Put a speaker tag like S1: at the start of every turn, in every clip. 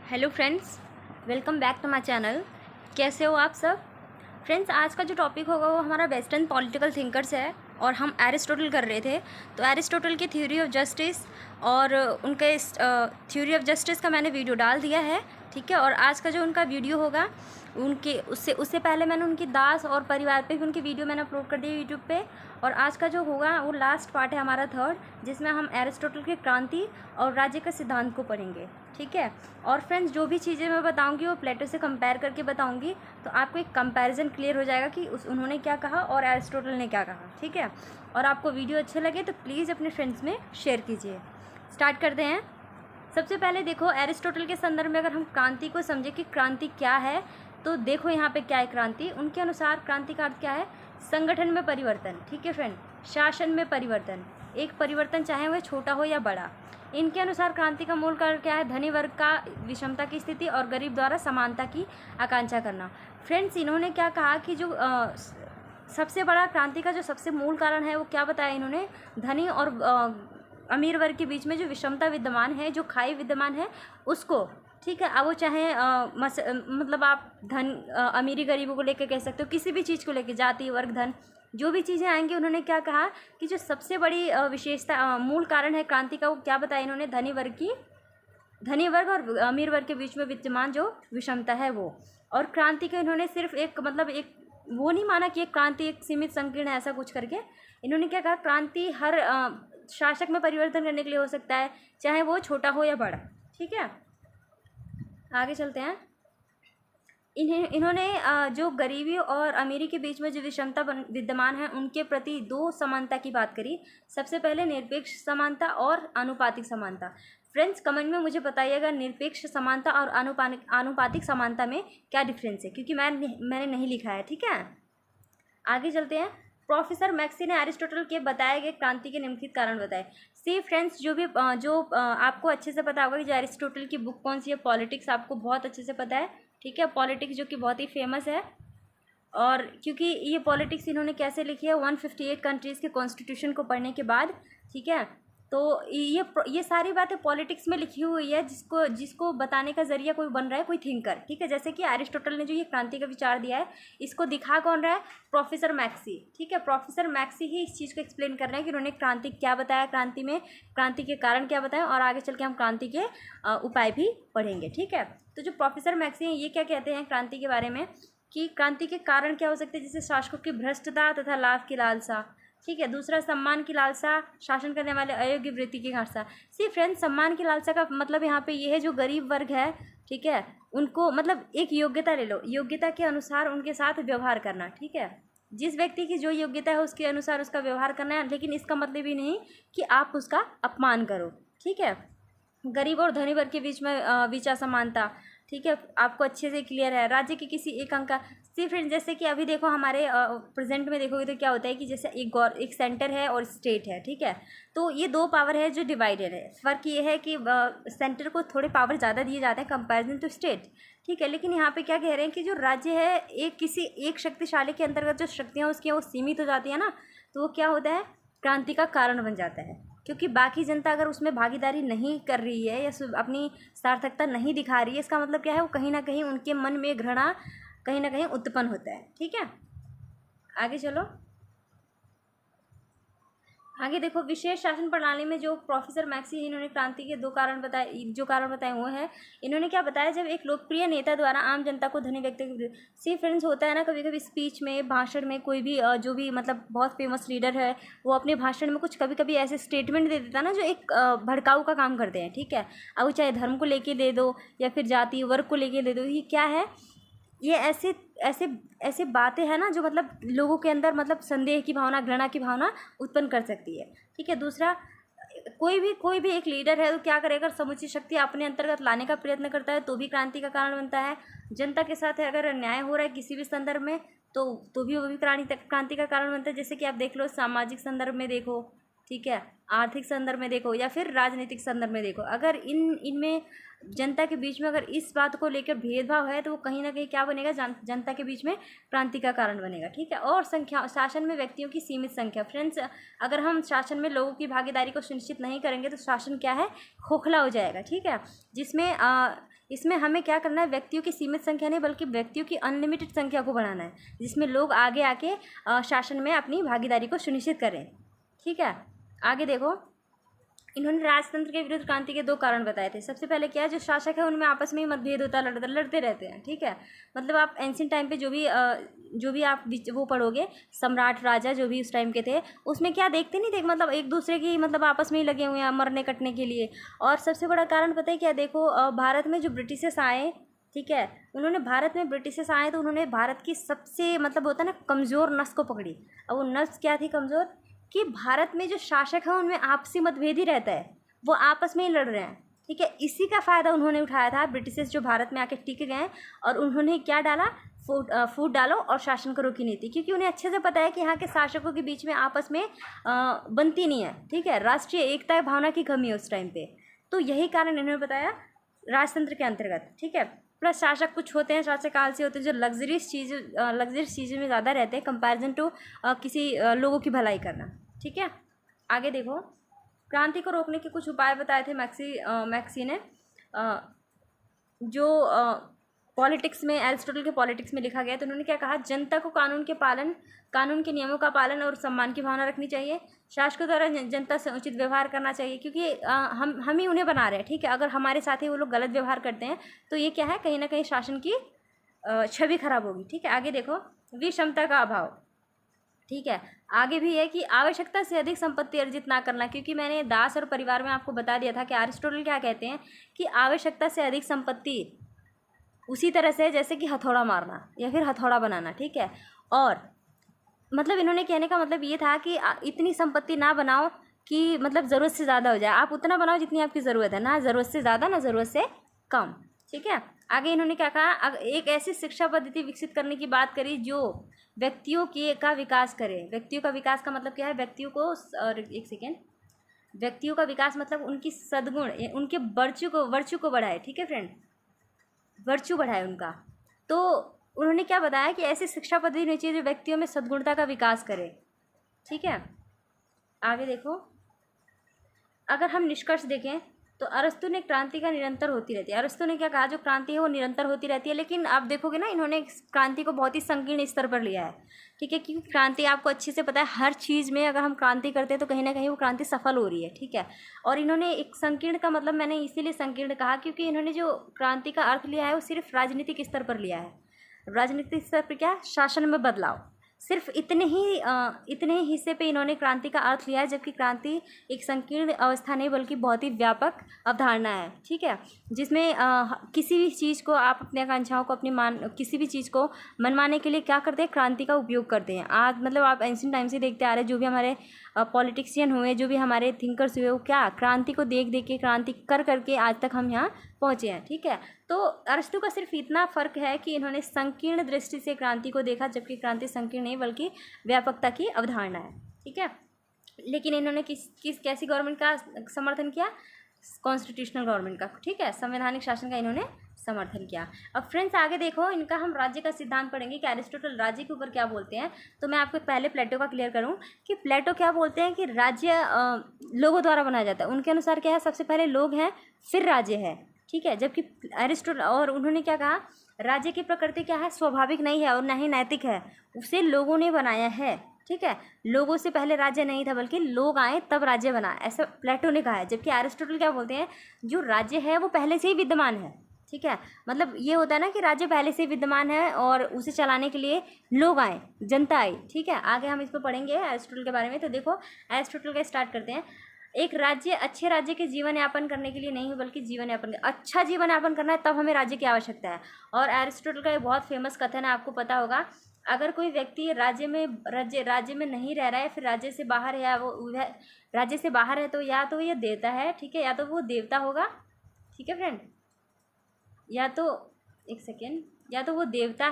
S1: Hello friends, welcome back to my channel. कैसे हो आप सब फ्रेंड्स? आज का जो टॉपिक होगा वो हमारा वेस्टर्न पॉलिटिकल थिंकर्स है और हम एरिस्टोटल कर रहे थे। तो एरिस्टोटल की थ्योरी ऑफ जस्टिस और उनके इस थ्योरी ऑफ जस्टिस का मैंने वीडियो डाल दिया है, ठीक है। और आज का जो उनका वीडियो होगा उनके उससे पहले मैंने उनकी दास और परिवार पे भी उनकी वीडियो मैंने अपलोड कर दी यूट्यूब पे। और आज का जो होगा वो लास्ट पार्ट है हमारा थर्ड, जिसमें हम एरिस्टोटल की क्रांति और राज्य का सिद्धांत को पढ़ेंगे, ठीक है। और फ्रेंड्स, जो भी चीज़ें मैं बताऊंगी वो प्लेटो से कंपेयर करके बताऊंगी, तो आपको एक कंपैरिजन क्लियर हो जाएगा कि उन्होंने क्या कहा और एरिस्टोटल ने क्या कहा, ठीक है। और आपको वीडियो अच्छे लगे तो प्लीज़ अपने फ्रेंड्स में शेयर कीजिए। स्टार्ट करते हैं। सबसे पहले देखो, एरिस्टोटल के संदर्भ में अगर हम क्रांति को समझे कि क्रांति क्या है, तो देखो यहाँ पे क्या है क्रांति। उनके अनुसार क्रांति का अर्थ क्या है? संगठन में परिवर्तन, ठीक है फ्रेंड। शासन में परिवर्तन, एक परिवर्तन चाहे वह छोटा हो या बड़ा। इनके अनुसार क्रांति का मूल कारण क्या है? धनी वर्ग का विषमता की स्थिति और गरीब द्वारा समानता की आकांक्षा करना। फ्रेंड्स, इन्होंने क्या कहा कि जो सबसे बड़ा क्रांति का जो सबसे मूल कारण है वो क्या बताया इन्होंने? धनी और अमीर वर्ग के बीच में जो विषमता विद्यमान है, जो खाई विद्यमान है, उसको, ठीक है। अब वो चाहे मतलब आप अमीरी गरीबों को लेकर कह सकते हो, किसी भी चीज़ को लेकर, जाति वर्ग धन जो भी चीज़ें आएंगी, उन्होंने क्या कहा कि जो सबसे बड़ी विशेषता मूल कारण है क्रांति का, वो क्या बताया इन्होंने? धनी वर्ग और अमीर वर्ग के बीच में विद्यमान जो विषमता है वो। और क्रांति का इन्होंने सिर्फ एक मतलब एक वो नहीं माना कि एक क्रांति एक सीमित संकीर्ण है, ऐसा कुछ करके। इन्होंने क्या कहा? क्रांति हर शासक में परिवर्तन करने के लिए हो सकता है, चाहे वो छोटा हो या बड़ा, ठीक है। आगे चलते हैं। इन्होंने जो गरीबी और अमीरी के बीच में जो विषमता विद्यमान है, उनके प्रति दो समानता की बात करी। सबसे पहले निरपेक्ष समानता और आनुपातिक समानता। फ्रेंड्स, कमेंट में मुझे बताइएगा निरपेक्ष समानता और आनुपातिक समानता में क्या डिफरेंस है, क्योंकि मैंने नहीं लिखा है, ठीक है। आगे चलते हैं। प्रोफेसर मैक्सी ने एरिस्टोटल के बताए गए क्रांति के निम्नलिखित कारण बताए। सी फ्रेंड्स, आपको अच्छे से पता होगा कि जो एरिस्टोटल की बुक कौन सी है, पॉलिटिक्स, आपको बहुत अच्छे से पता है, ठीक है। पॉलिटिक्स जो कि बहुत ही फेमस है, और क्योंकि ये पॉलिटिक्स इन्होंने कैसे लिखी है? 158 कंट्रीज़ के कॉन्स्टिट्यूशन को पढ़ने के बाद, ठीक है। तो ये सारी बातें पॉलिटिक्स में लिखी हुई है, जिसको बताने का जरिया कोई बन रहा है, कोई थिंकर, ठीक है। जैसे कि एरिस्टोटल ने जो ये क्रांति का विचार दिया है, इसको दिखा कौन रहा है? प्रोफेसर मैक्सी, ठीक है। प्रोफेसर मैक्सी ही इस चीज़ को एक्सप्लेन कर रहे हैं कि उन्होंने क्रांति क्या बताया, क्रांति में क्रांति के कारण क्या बताया, और आगे चल के हम क्रांति के उपाय भी पढ़ेंगे, ठीक है। तो जो प्रोफेसर मैक्सी हैं, ये क्या कहते हैं क्रांति के बारे में कि क्रांति के कारण क्या हो सकते हैं? जैसे शासकों की भ्रष्टता तथा लाभ की लालसा, ठीक है। दूसरा, सम्मान की लालसा, शासन करने वाले अयोग्य वृत्ति की लालसा। सी फ्रेंड्स, सम्मान की लालसा का मतलब यहाँ पे ये है, जो गरीब वर्ग है, ठीक है, उनको मतलब एक योग्यता ले लो, योग्यता के अनुसार उनके साथ व्यवहार करना, ठीक है। जिस व्यक्ति की जो योग्यता है उसके अनुसार उसका व्यवहार करना है, लेकिन इसका मतलब ये नहीं कि आप उसका अपमान करो, ठीक है। गरीब और धनी वर्ग के बीच में विचार समानता, ठीक है, आपको अच्छे से क्लियर है। राज्य के किसी एक अंग का, सी फ्रेंड, जैसे कि अभी देखो हमारे प्रेजेंट में देखोगे तो क्या होता है कि जैसे एक सेंटर है और स्टेट है, ठीक है। तो ये दो पावर है जो डिवाइडेड है। फ़र्क ये है कि सेंटर को थोड़े पावर ज़्यादा दिए जाते हैं कंपैरिजन टू स्टेट, ठीक है। लेकिन यहाँ पे क्या कह रहे हैं कि जो राज्य है, किसी एक शक्तिशाली के अंतर्गत जो शक्तियाँ उसकी वो सीमित हो जाती है ना, तो वो क्या होता है? क्रांति का कारण बन जाता है, क्योंकि बाकी जनता अगर उसमें भागीदारी नहीं कर रही है या अपनी सार्थकता नहीं दिखा रही है, इसका मतलब क्या है? वो कहीं ना कहीं उनके मन में घृणा कहीं ना कहीं उत्पन्न होता है, ठीक है। आगे चलो। आगे देखो, विशेष शासन प्रणाली में जो प्रोफेसर मैक्सी इन्होंने क्रांति के दो कारण बताए, जो कारण बताए वो है, इन्होंने क्या बताया? जब एक लोकप्रिय नेता द्वारा आम जनता को धनी व्यक्ति के, सी फ्रेंड्स, होता है ना कभी कभी स्पीच में, भाषण में, कोई भी जो भी मतलब बहुत फेमस लीडर है, वो अपने भाषण में कुछ कभी कभी ऐसे स्टेटमेंट दे देता है ना जो एक भड़काऊ का काम करते हैं, ठीक है। अब वो चाहे धर्म को लेके दे दो या फिर जाति वर्ग को लेके दे दो, ये क्या है? ये ऐसे ऐसे ऐसे बातें हैं ना जो मतलब लोगों के अंदर मतलब संदेह की भावना, घृणा की भावना उत्पन्न कर सकती है, ठीक है। दूसरा, कोई भी एक लीडर है तो क्या करेगा? समुचित शक्ति अपने अंतर्गत लाने का प्रयत्न करता है, तो भी क्रांति का कारण बनता है। जनता के साथ अगर अन्याय हो रहा है किसी भी संदर्भ में, तो भी वो भी क्रांति का कारण बनता है। जैसे कि आप देख लो, सामाजिक संदर्भ में देखो, ठीक है, आर्थिक संदर्भ में देखो या फिर राजनीतिक संदर्भ में देखो, अगर इनमें जनता के बीच में अगर इस बात को लेकर भेदभाव है तो वो कहीं ना कहीं क्या बनेगा, जनता के बीच में क्रांति का कारण बनेगा। ठीक है, और संख्या, शासन में व्यक्तियों की सीमित संख्या। फ्रेंड्स, अगर हम शासन में लोगों की भागीदारी को सुनिश्चित नहीं करेंगे तो शासन क्या है, खोखला हो जाएगा। ठीक है, जिसमें इसमें हमें क्या करना है, व्यक्तियों की सीमित संख्या नहीं बल्कि व्यक्तियों की अनलिमिटेड संख्या को बढ़ाना है, जिसमें लोग आगे आके शासन में अपनी भागीदारी को सुनिश्चित करें। ठीक है, आगे देखो, इन्होंने राजतंत्र के विरुद्ध क्रांति के 2 कारण बताए थे। सबसे पहले क्या है, जो शासक है उनमें आपस में ही मतभेद होता है, लड़ते रहते हैं। ठीक है, मतलब आप एंशिएंट टाइम पे जो भी आप वो पढ़ोगे, सम्राट राजा जो भी उस टाइम के थे, उसमें क्या देखते नहीं थे, मतलब एक दूसरे की मतलब आपस में ही लगे हुए हैं मरने कटने के लिए। और सबसे बड़ा कारण पता है क्या, देखो भारत में जो ब्रिटिशर्स आए, ठीक है, उन्होंने भारत में ब्रिटिशर्स आए तो उन्होंने भारत की सबसे मतलब होता है ना कमज़ोर नस को पकड़ी। अब वो नस क्या थी कमज़ोर, कि भारत में जो शासक है उनमें आपसी मतभेद ही रहता है, वो आपस में ही लड़ रहे हैं। ठीक है, इसी का फ़ायदा उन्होंने उठाया था, ब्रिटिशर्स जो भारत में आके टिक गए और उन्होंने क्या डाला, फूट डालो और शासन करो की नीति, क्योंकि उन्हें अच्छे से पता है कि यहाँ के शासकों के बीच में आपस में बनती नहीं है। ठीक है, राष्ट्रीय एकता भावना की कमी है उस टाइम पे, तो यही कारण इन्होंने बताया राजतंत्र के अंतर्गत। ठीक है, प्लस शासक कुछ होते हैं, शासक आलसी होते हैं जो लग्जरियस चीज़ों में ज़्यादा रहते हैं कंपैरिजन टू किसी लोगों की भलाई करना। ठीक है, आगे देखो, क्रांति को रोकने के कुछ उपाय बताए थे मैक्सी ने, जो पॉलिटिक्स में, एरिस्टोटल के पॉलिटिक्स में लिखा गया। तो उन्होंने क्या कहा, जनता को कानून के नियमों का पालन और सम्मान की भावना रखनी चाहिए। शासकों द्वारा जनता से उचित व्यवहार करना चाहिए, क्योंकि हम ही उन्हें बना रहे हैं। ठीक है, अगर हमारे साथ ही वो लोग गलत व्यवहार करते हैं तो ये क्या है, कहीं ना कहीं शासन की छवि खराब होगी। ठीक है, आगे देखो, विषमता का अभाव। ठीक है, आगे भी है कि आवश्यकता से अधिक संपत्ति अर्जित ना करना, क्योंकि मैंने दास और परिवार में आपको बता दिया था कि अरिस्टोटल क्या कहते हैं कि आवश्यकता से अधिक संपत्ति उसी तरह से जैसे कि हथौड़ा मारना या फिर हथौड़ा बनाना। ठीक है, और मतलब इन्होंने कहने का मतलब ये था कि इतनी संपत्ति ना बनाओ कि मतलब ज़रूरत से ज़्यादा हो जाए, आप उतना बनाओ जितनी आपकी ज़रूरत है, ना ज़रूरत से ज़्यादा ना ज़रूरत से कम। ठीक है, आगे इन्होंने क्या कहा, एक ऐसी शिक्षा पद्धति विकसित करने की बात करी जो व्यक्तियों का विकास करे। व्यक्तियों का विकास का मतलब क्या है, व्यक्तियों का विकास मतलब उनकी सद्गुण, उनके वर्चू को बढ़ाए। ठीक है फ्रेंड, वर्चू बढ़ाए उनका। तो उन्होंने क्या बताया कि ऐसी शिक्षा पद्धति होनी चाहिए जो व्यक्तियों में सद्गुणता का विकास करे। ठीक है, आगे देखो, अगर हम निष्कर्ष देखें तो अरस्तु ने क्रांति का निरंतर होती रहती है। अरस्तु ने क्या कहा, जो क्रांति है वो निरंतर होती रहती है, लेकिन आप देखोगे ना, इन्होंने क्रांति को बहुत ही संकीर्ण स्तर पर लिया है। ठीक है, क्योंकि क्रांति आपको अच्छे से पता है, हर चीज़ में अगर हम क्रांति करते हैं तो कहीं ना कहीं वो क्रांति सफल हो रही है। ठीक है, और इन्होंने एक संकीर्ण का मतलब मैंने इसीलिए संकीर्ण कहा क्योंकि इन्होंने जो क्रांति का अर्थ लिया है वो सिर्फ राजनीतिक स्तर पर लिया है। राजनीतिक स्तर पर क्या, शासन में बदलाव, सिर्फ इतने ही हिस्से पे इन्होंने क्रांति का अर्थ लिया है, जबकि क्रांति एक संकीर्ण अवस्था नहीं बल्कि बहुत ही व्यापक अवधारणा है। ठीक है, जिसमें किसी भी चीज़ को आप अपनी आकांक्षाओं को किसी भी चीज़ को मनवाने के लिए क्या करते हैं, क्रांति का उपयोग करते हैं। आज मतलब आप एंशिएंट टाइम से देखते आ रहे हैं, जो भी हमारे पॉलिटिशियन हुए, जो भी हमारे थिंकर्स हुए, वो क्या क्रांति को देख के, क्रांति कर करके आज तक हम यहाँ पहुँचे हैं। ठीक है, तो अरस्तु का सिर्फ इतना फ़र्क है कि इन्होंने संकीर्ण दृष्टि से क्रांति को देखा, जबकि क्रांति संकीर्ण नहीं बल्कि व्यापकता की अवधारणा है। ठीक है, लेकिन इन्होंने कैसी गवर्नमेंट का समर्थन किया, कॉन्स्टिट्यूशनल गवर्नमेंट का। ठीक है, संवैधानिक शासन का इन्होंने समर्थन किया। अब फ्रेंड्स आगे देखो, इनका हम राज्य का सिद्धांत पढ़ेंगे कि अरिस्टोटल राज्य के ऊपर क्या बोलते हैं। तो मैं आपको पहले प्लेटो का क्लियर करूं कि प्लेटो क्या बोलते हैं कि राज्य लोगों द्वारा बनाया जाता है। उनके अनुसार क्या है, सबसे पहले लोग हैं फिर राज्य है। ठीक है, जबकि अरिस्टोटल और उन्होंने क्या कहा, राज्य की प्रकृति क्या है, स्वाभाविक नहीं है और न ही नैतिक है, उसे लोगों ने बनाया है। ठीक है, लोगों से पहले राज्य नहीं था बल्कि लोग आए तब राज्य बना, ऐसा प्लेटो ने कहा है। जबकि अरिस्टोटल क्या बोलते हैं, जो राज्य है वो पहले से ही विद्यमान है। ठीक है, मतलब ये होता है ना कि राज्य पहले से विद्यमान है और उसे चलाने के लिए लोग आए, जनता आई। ठीक है, आगे हम इसको पढ़ेंगे एरिस्टोटल के बारे में। तो देखो एरिस्टोटल का स्टार्ट करते हैं। एक राज्य अच्छे राज्य के जीवन यापन करने के लिए नहीं बल्कि जीवन यापन, अच्छा जीवन यापन करना है तब हमें राज्य की आवश्यकता है। और एरिस्टोटल का एक बहुत फेमस कथन है, आपको पता होगा, अगर कोई व्यक्ति राज्य में नहीं रह रहा है, फिर राज्य से बाहर है, या वो राज्य से बाहर है, तो या तो ये देवता है, ठीक है, या तो वो देवता होगा। ठीक है फ्रेंड, या तो एक सेकेंड, या तो वो देवता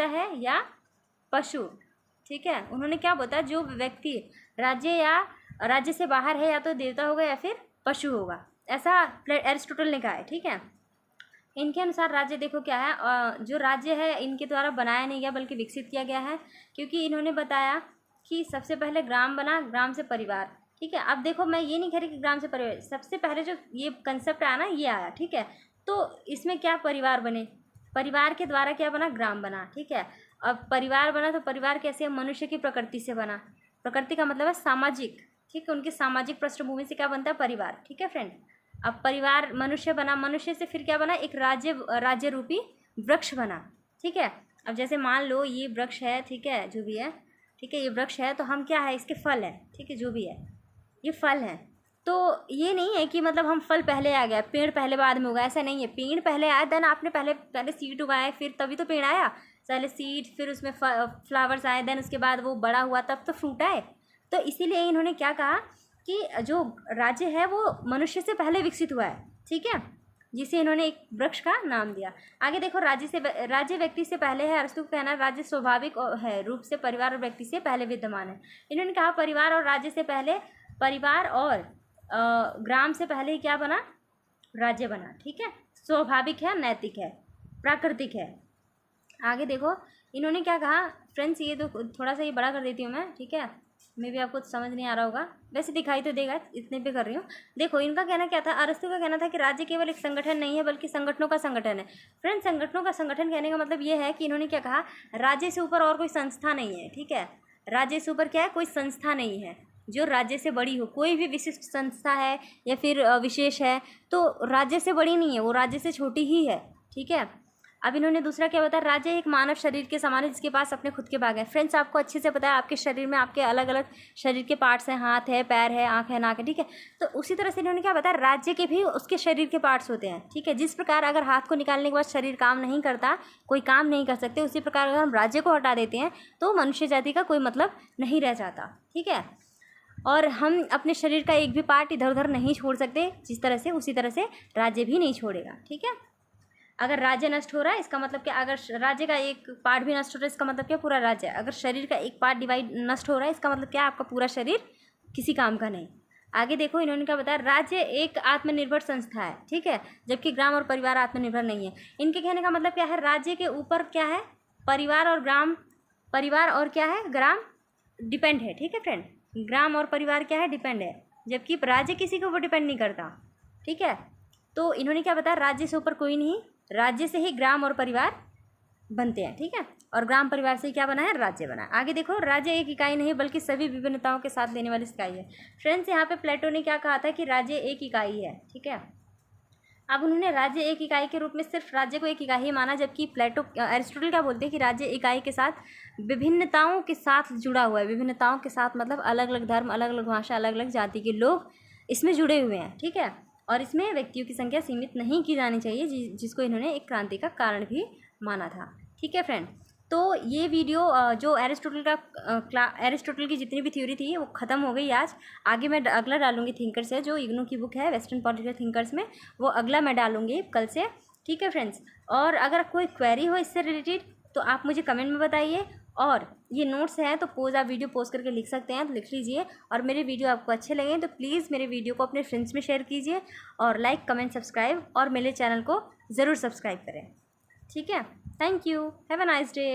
S1: है या पशु। ठीक है। उन्होंने क्या बताया, जो व्यक्ति राज्य या राज्य से बाहर है या तो देवता होगा या फिर पशु होगा, ऐसा एरिस्टोटल ने कहा है। ठीक है। इनके अनुसार राज्य देखो क्या है, जो राज्य है इनके द्वारा बनाया नहीं गया बल्कि विकसित किया गया है, क्योंकि इन्होंने बताया कि सबसे पहले ग्राम बना, ग्राम से परिवार। ठीक है। अब देखो मैं ये नहीं कह रही कि ग्राम से परिवार, सबसे पहले जो ये कंसेप्ट आया ना ये आया। ठीक है। तो इसमें क्या परिवार बने, परिवार के द्वारा क्या बना, ग्राम बना। ठीक है। अब परिवार बना तो परिवार कैसे, मनुष्य की प्रकृति से बना। प्रकृति का मतलब है सामाजिक। ठीक है। उनकी सामाजिक पृष्ठभूमि से क्या बनता है, परिवार। ठीक है फ्रेंड। अब परिवार मनुष्य बना, मनुष्य से फिर क्या बना, एक राज्य रूपी वृक्ष बना। ठीक है। अब जैसे मान लो ये वृक्ष है, ठीक है, जो भी है, ठीक है, ये वृक्ष है तो हम क्या है, इसके फल है। ठीक है। जो भी है ये फल है। तो ये नहीं है कि मतलब हम फल पहले आ गया, पेड़ पहले बाद में होगा, ऐसा नहीं है। पेड़ पहले आया, देन आपने पहले सीड उगाए, फिर तभी तो पेड़ आया। पहले सीड, फिर उसमें फ्लावर्स आए, देन उसके बाद वो बड़ा हुआ, तब तो फ्रूट आए। तो इसीलिए इन्होंने क्या कहा कि जो राज्य है वो मनुष्य से पहले विकसित हुआ है। ठीक है। जिसे इन्होंने एक वृक्ष का नाम दिया। आगे देखो, राज्य व्यक्ति से पहले है। अरस्तु का कहना है राज्य स्वाभाविक है रूप से परिवार और व्यक्ति से पहले विद्यमान है। इन्होंने कहा परिवार और राज्य से पहले, परिवार और ग्राम से पहले ही क्या बना, राज्य बना। ठीक है। स्वाभाविक है, नैतिक है, प्राकृतिक है। आगे देखो इन्होंने क्या कहा फ्रेंड्स, ये तो थोड़ा सा ये बड़ा कर देती हूँ मैं। ठीक है। मे भी आपको समझ नहीं आ रहा होगा, वैसे दिखाई तो देगा, इतने पे कर रही हूँ। देखो इनका कहना क्या था, अरस्तु का कहना था कि राज्य केवल एक संगठन नहीं है बल्कि संगठनों का संगठन है। फ्रेंड्स, संगठनों का संगठन कहने का मतलब ये है कि इन्होंने क्या कहा, राज्य से ऊपर और कोई संस्था नहीं है। ठीक है। राज्य से ऊपर क्या है, कोई संस्था नहीं है जो राज्य से बड़ी हो। कोई भी विशिष्ट संस्था है या फिर विशेष है तो राज्य से बड़ी नहीं है, वो राज्य से छोटी ही है। ठीक है। अब इन्होंने दूसरा क्या बताया, राज्य एक मानव शरीर के समान है जिसके पास अपने खुद के भाग हैं। फ्रेंड्स, आपको अच्छे से पता है आपके शरीर में आपके अलग अलग शरीर के पार्ट्स हैं, हाथ है, पैर है, आँख है, नाक है। ठीक है। तो उसी तरह से इन्होंने क्या बताया, राज्य के भी उसके शरीर के पार्ट्स होते हैं। ठीक है। जिस प्रकार अगर हाथ को निकालने के बाद शरीर काम नहीं करता, कोई काम नहीं कर सकते, उसी प्रकार अगर हम राज्य को हटा देते हैं तो मनुष्य जाति का कोई मतलब नहीं रह जाता। ठीक है। और हम अपने शरीर का एक भी पार्ट इधर उधर नहीं छोड़ सकते, जिस तरह से उसी तरह से राज्य भी नहीं छोड़ेगा। ठीक है। अगर राज्य नष्ट हो रहा है इसका मतलब क्या, अगर राज्य का एक पार्ट भी नष्ट हो रहा है इसका मतलब क्या, पूरा राज्य। अगर शरीर का एक पार्ट डिवाइड नष्ट हो रहा है इसका मतलब क्या, आपका पूरा शरीर किसी काम का नहीं। आगे देखो इन्होंने क्या बताया, राज्य एक आत्मनिर्भर संस्था है। ठीक है। जबकि ग्राम और परिवार आत्मनिर्भर नहीं है। इनके कहने का मतलब क्या है, राज्य के ऊपर क्या है, परिवार और ग्राम, परिवार और क्या है, ग्राम डिपेंड है। ठीक है फ्रेंड। ग्राम और परिवार क्या है, डिपेंड है, जबकि राज्य किसी के ऊपर डिपेंड नहीं करता। ठीक है। तो इन्होंने क्या बताया, राज्य से ऊपर कोई नहीं, राज्य से ही ग्राम और परिवार बनते हैं। ठीक है। और ग्राम परिवार से क्या बना है, राज्य बना है। आगे देखो, राज्य एक इकाई नहीं बल्कि सभी विभिन्नताओं के साथ लेने वाली इकाई है। फ्रेंड्स, यहाँ पे प्लेटो ने क्या कहा था कि राज्य एक इकाई है। ठीक है। अब उन्होंने राज्य एक इकाई के रूप में सिर्फ राज्य को एक इकाई माना, जबकि एरिस्टोटल क्या बोलते हैं कि राज्य इकाई के साथ विभिन्नताओं के साथ जुड़ा हुआ है। विभिन्नताओं के साथ मतलब अलग अलग धर्म, अलग अलग भाषा, अलग अलग जाति के लोग इसमें जुड़े हुए हैं। ठीक है। और इसमें व्यक्तियों की संख्या सीमित नहीं की जानी चाहिए, जिसको इन्होंने एक क्रांति का कारण भी माना था। ठीक है फ्रेंड। तो ये वीडियो जो एरिस्टोटल की जितनी भी थ्योरी थी वो ख़त्म हो गई आज। आगे मैं अगला डालूंगी थिंकर्स है, जो इग्नू की बुक है वेस्टर्न पॉलिटिकल थिंकर्स में, वो अगला मैं डालूंगी कल से। ठीक है फ्रेंड्स। और अगर कोई क्वेरी हो इससे रिलेटेड तो आप मुझे कमेंट में बताइए। और ये नोट्स हैं तो आप वीडियो पोस्ट करके लिख सकते हैं, तो लिख लीजिए। और मेरे वीडियो आपको अच्छे लगे तो प्लीज़ मेरे वीडियो को अपने फ्रेंड्स में शेयर कीजिए, और लाइक, कमेंट, सब्सक्राइब, और मेरे चैनल को ज़रूर सब्सक्राइब करें। ठीक है। Thank you. Have a nice day.